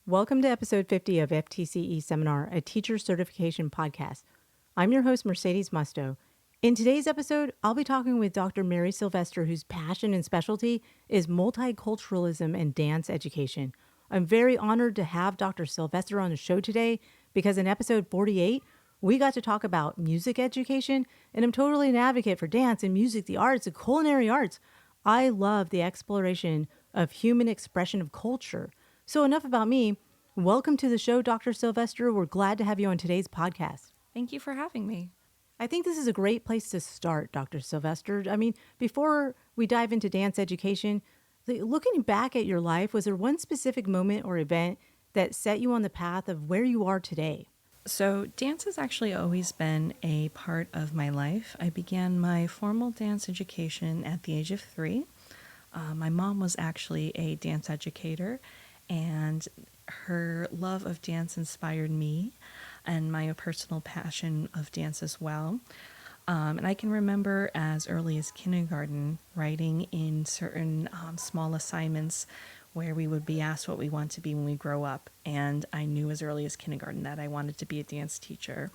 Welcome to episode 50 of FTCE Seminar, a teacher certification podcast. I'm your host, Mercedes Musto. In today's episode, I'll be talking with Dr. Mary Sylvester, whose passion and specialty is multiculturalism and dance education. I'm very honored to have Dr. Sylvester on the show today because in episode 48, we got to talk about music education, and I'm totally an advocate for dance and music, the arts, the culinary arts. I love the exploration of human expression of culture. So enough about me. Welcome to the show, Dr. Sylvester. We're glad to have you on today's podcast. Thank you for having me. I think this is a great place to start, Dr. Sylvester. I mean, before we dive into dance education, looking back at your life, was there one specific moment or event that set you on the path of where you are today? So dance has actually always been a part of my life. I began my formal dance education at the age of 3. My mom was actually a dance educator, and her love of dance inspired me and my personal passion of dance as well. And I can remember as early as kindergarten writing in certain small assignments where we would be asked what we want to be when we grow up. And I knew as early as kindergarten that I wanted to be a dance teacher.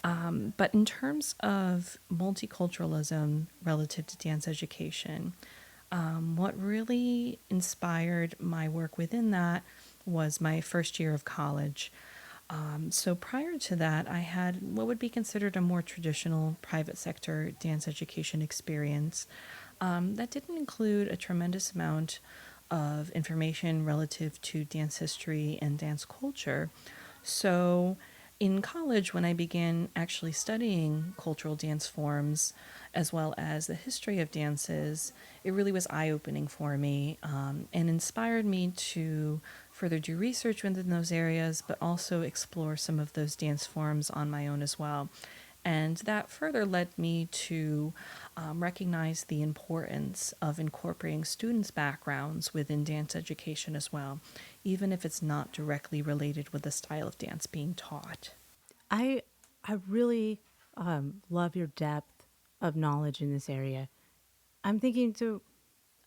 But in terms of multiculturalism relative to dance education, what really inspired my work within that was my first year of college. So prior to that, I had what would be considered a more traditional private sector dance education experience that didn't include a tremendous amount of information relative to dance history and dance culture. So in college, when I began actually studying cultural dance forms, as well as the history of dances, it really was eye-opening for me and inspired me to further do research within those areas, but also explore some of those dance forms on my own as well. And that further led me to recognize the importance of incorporating students' backgrounds within dance education as well, even if it's not directly related with the style of dance being taught. I really love your depth of knowledge in this area. I'm thinking, so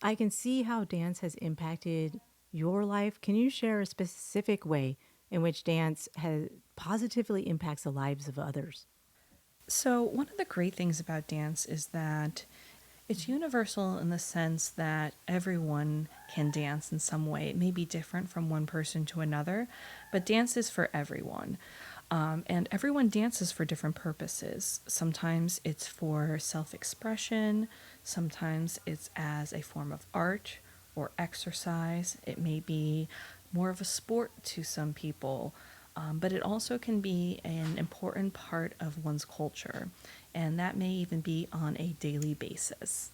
I can see how dance has impacted your life. Can you share a specific way in which dance has positively impacts the lives of others? So one of the great things about dance is that it's universal in the sense that everyone can dance in some way. It may be different from one person to another, but dance is for everyone. And everyone dances for different purposes. Sometimes it's for self-expression. Sometimes it's as a form of art or exercise. It may be more of a sport to some people, but it also can be an important part of one's culture. And that may even be on a daily basis.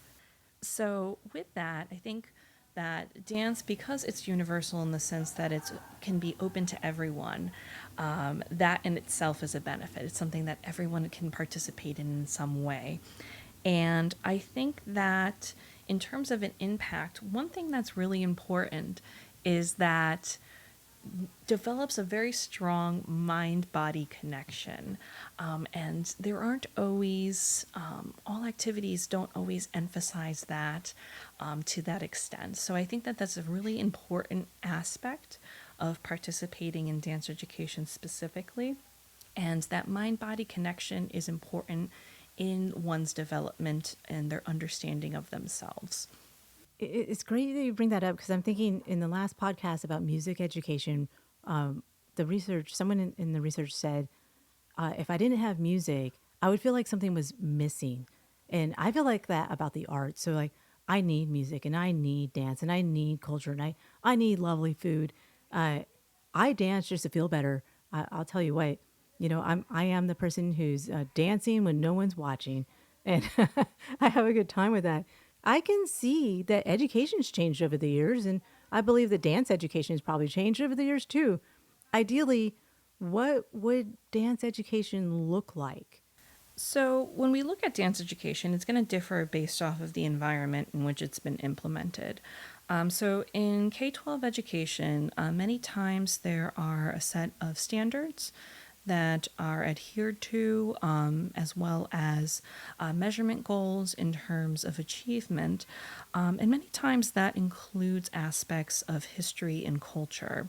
So with that, I think that dance, because it's universal in the sense that it can be open to everyone, that in itself is a benefit. It's something that everyone can participate in some way. And I think that in terms of an impact, one thing that's really important is that develops a very strong mind-body connection. And there aren't always, all activities don't always emphasize that to that extent. So I think that that's a really important aspect of participating in dance education specifically. And that mind-body connection is important in one's development and their understanding of themselves. It's great that you bring that up because I'm thinking in the last podcast about music education, the research, someone in the research said, if I didn't have music, I would feel like something was missing. And I feel like that about the arts. So like, I need music and I need dance and I need culture and I need lovely food. I dance just to feel better. I'll tell you what, I am the person who's dancing when no one's watching. And I have a good time with that. I can see that education's changed over the years, and I believe that dance education has probably changed over the years too. Ideally, what would dance education look like? So when we look at dance education, it's going to differ based off of the environment in which it's been implemented. So in K-12 education, many times there are a set of standards that are adhered to, as well as measurement goals in terms of achievement. And many times that includes aspects of history and culture.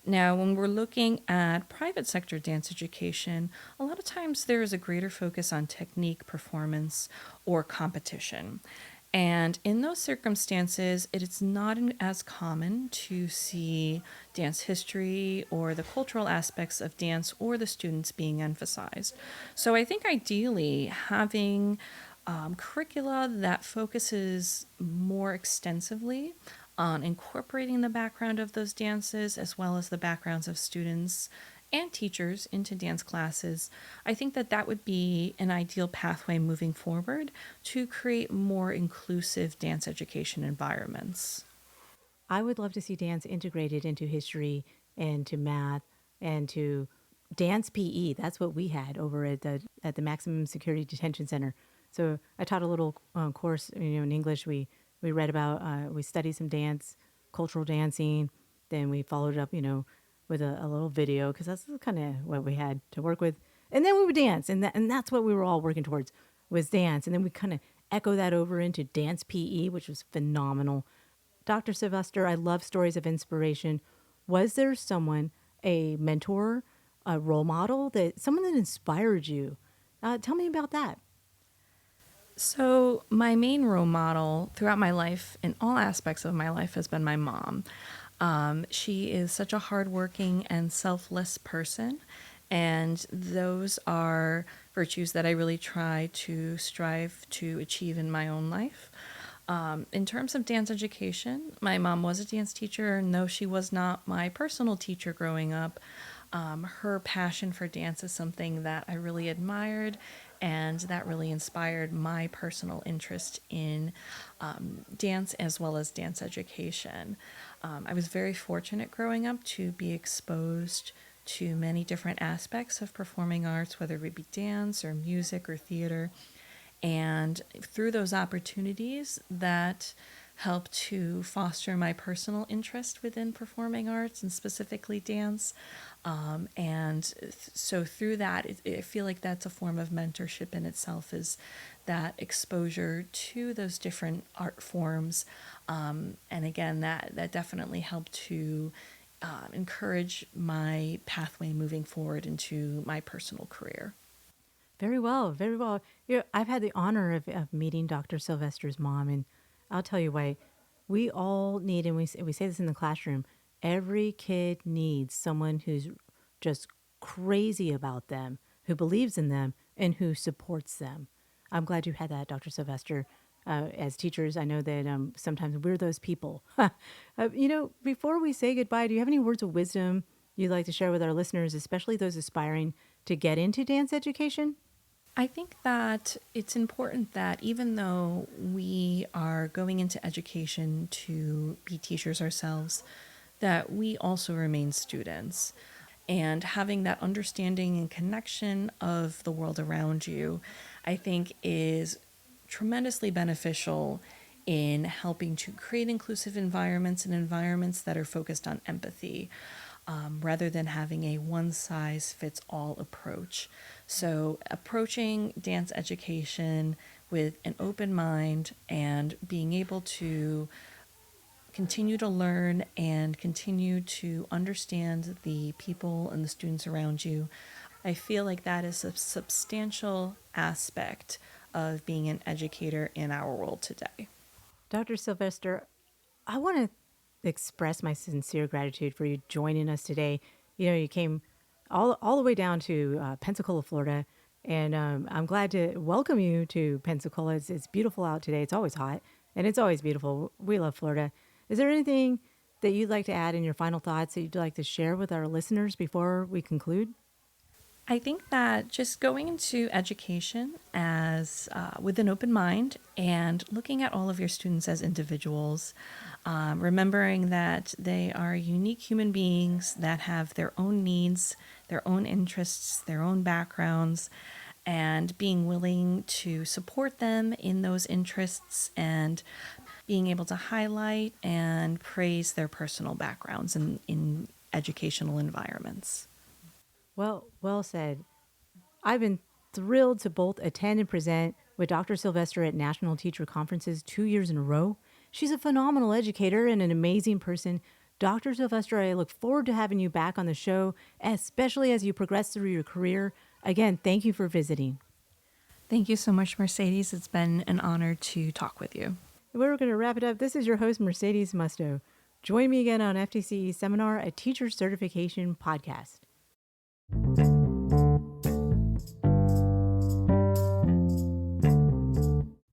Now, when we're looking at private sector dance education, a lot of times there is a greater focus on technique, performance, or competition. And in those circumstances, it is not as common to see dance history or the cultural aspects of dance or the students being emphasized. So I think ideally having curricula that focuses more extensively on incorporating the background of those dances as well as the backgrounds of students and teachers into dance classes, I think that that would be an ideal pathway moving forward to create more inclusive dance education environments. I would love to see dance integrated into history and to math and to dance PE. That's what we had over at the Maximum Security Detention Center. So I taught a little course, in English. We read about, we studied some dance, cultural dancing. Then we followed it up, with a little video because that's kind of what we had to work with. And then we would dance, and that's what we were all working towards was dance. And then we kind of echo that over into dance PE, which was phenomenal. Dr. Sylvester, I love stories of inspiration. Was there someone, a mentor, a role model, someone that inspired you? Tell me about that. So, my main role model throughout my life, in all aspects of my life, has been my mom. She is such a hardworking and selfless person, and those are virtues that I really try to strive to achieve in my own life. In terms of dance education, my mom was a dance teacher, and though she was not my personal teacher growing up, her passion for dance is something that I really admired and that really inspired my personal interest in dance as well as dance education. I was very fortunate growing up to be exposed to many different aspects of performing arts, whether it be dance or music or theater. And through those opportunities that helped to foster my personal interest within performing arts and specifically dance. So through that, I feel like that's a form of mentorship in itself, is that exposure to those different art forms. And again, that definitely helped to encourage my pathway moving forward into my personal career. Very well, very well. I've had the honor of meeting Dr. Sylvester's mom, and I'll tell you why. We all need, and we say this in the classroom, every kid needs someone who's just crazy about them, who believes in them, and who supports them. I'm glad you had that, Dr. Sylvester. As teachers, I know that sometimes we're those people. Before we say goodbye, do you have any words of wisdom you'd like to share with our listeners, especially those aspiring to get into dance education? I think that it's important that even though we are going into education to be teachers ourselves, that we also remain students. And having that understanding and connection of the world around you, I think is tremendously beneficial in helping to create inclusive environments and environments that are focused on empathy. Rather than having a one-size-fits-all approach. So approaching dance education with an open mind and being able to continue to learn and continue to understand the people and the students around you, I feel like that is a substantial aspect of being an educator in our world today. Dr. Sylvester, I want to express my sincere gratitude for you joining us today. You came all the way down to Pensacola, Florida, and I'm glad to welcome you to Pensacola. It's beautiful out today. It's always hot, and it's always beautiful. We love Florida. Is there anything that you'd like to add in your final thoughts that you'd like to share with our listeners before we conclude? I think that just going into education as with an open mind and looking at all of your students as individuals, remembering that they are unique human beings that have their own needs, their own interests, their own backgrounds, and being willing to support them in those interests and being able to highlight and praise their personal backgrounds in educational environments. Well said. I've been thrilled to both attend and present with Dr. Sylvester at national teacher conferences 2 years in a row. She's a phenomenal educator and an amazing person Dr. Sylvester, I look forward to having you back on the show, especially as you progress through your career. Again, thank you for visiting. Thank you so much, Mercedes. It's been an honor to talk with you. We're going to wrap it up. This is your host, Mercedes Musto. Join me again on FTCE Seminar, a teacher certification podcast.